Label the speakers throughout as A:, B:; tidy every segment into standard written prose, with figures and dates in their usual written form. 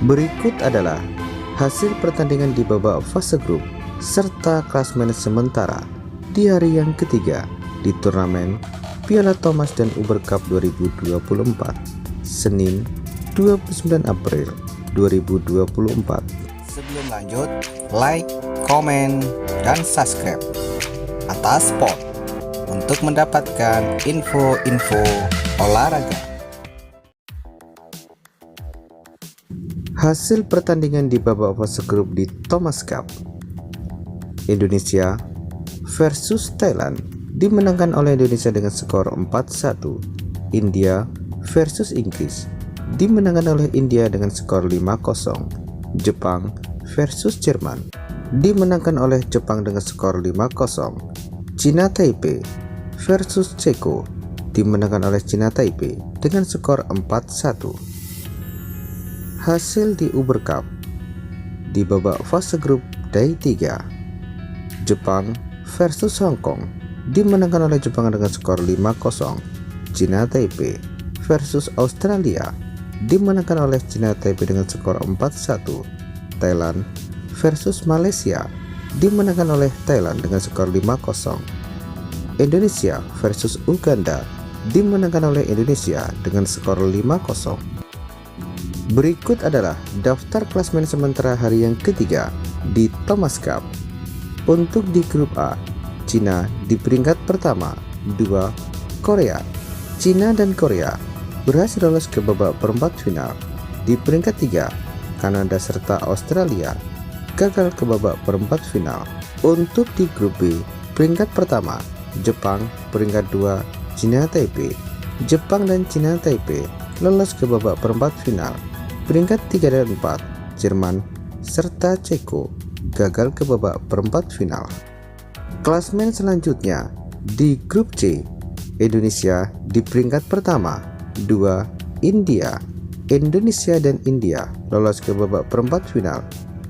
A: Berikut adalah hasil pertandingan di babak fase grup serta klasemen sementara di hari yang ketiga di turnamen Piala Thomas dan Uber Cup 2024, Senin 29 April 2024.
B: Sebelum lanjut, like, komen, dan subscribe atas sport untuk mendapatkan info-info olahraga.
A: Hasil pertandingan di babak fase grup di Thomas Cup. Indonesia versus Thailand dimenangkan oleh Indonesia dengan skor 4-1. India versus Inggris dimenangkan oleh India dengan skor 5-0. Jepang versus Jerman dimenangkan oleh Jepang dengan skor 5-0. Cina Taipei versus Ceko dimenangkan oleh Cina Taipei dengan skor 4-1. Hasil di Uber Cup di babak fase grup day 3, Jepang versus Hong Kong dimenangkan oleh Jepang dengan skor 5-0. Cina Taipei versus Australia dimenangkan oleh Cina Taipei dengan skor 4-1. Thailand versus Malaysia dimenangkan oleh Thailand dengan skor 5-0. Indonesia versus Uganda dimenangkan oleh Indonesia dengan skor 5-0. Berikut adalah daftar klasemen sementara hari yang ketiga di Thomas Cup. Untuk di grup A, Cina di peringkat pertama, 2 Korea. Cina dan Korea berhasil lolos ke babak perempat final. Di peringkat 3, Kanada serta Australia gagal ke babak perempat final. Untuk di grup B, peringkat pertama, Jepang, peringkat 2, Cina Taipei. Jepang dan Cina Taipei lolos ke babak perempat final. Peringkat 3 dan 4, Jerman serta Ceko gagal ke babak perempat final. Klasemen selanjutnya di grup C, Indonesia di peringkat pertama, 2 India. Indonesia dan India lolos ke babak perempat final.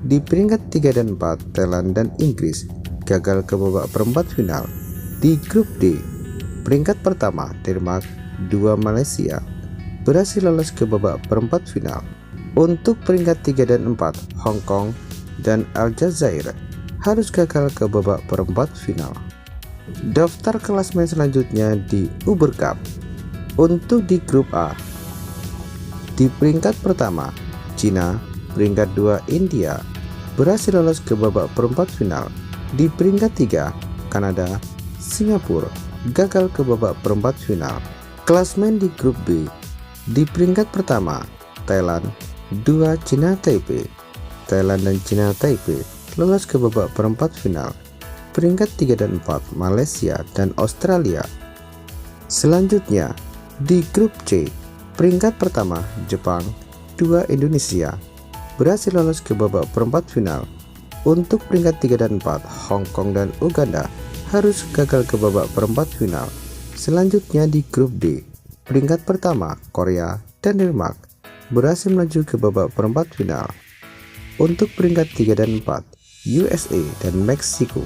A: Di peringkat 3 dan 4, Thailand dan Inggris gagal ke babak perempat final. Di grup D, peringkat pertama, Denmark, 2 Malaysia berhasil lolos ke babak perempat final. Untuk peringkat 3 dan 4, Hong Kong dan Aljazair harus gagal ke babak perempat final. Daftar klasemen selanjutnya di Uber Cup. Untuk di grup A, di peringkat pertama, Cina, peringkat 2 India berhasil lolos ke babak perempat final. Di peringkat 3, Kanada, Singapura gagal ke babak perempat final. Klasemen di grup B, di peringkat pertama, Thailand, 2 Cina Taipei. Thailand dan Cina Taipei lolos ke babak perempat final. Peringkat 3 dan 4, Malaysia dan Australia. Selanjutnya di grup C, peringkat pertama, Jepang, 2 Indonesia berhasil lolos ke babak perempat final. Untuk peringkat 3 dan 4, Hong Kong dan Uganda harus gagal ke babak perempat final. Selanjutnya di grup D, peringkat pertama, Korea dan Denmark berhasil melaju ke babak perempat final. Untuk peringkat 3 dan 4, USA dan Meksiko.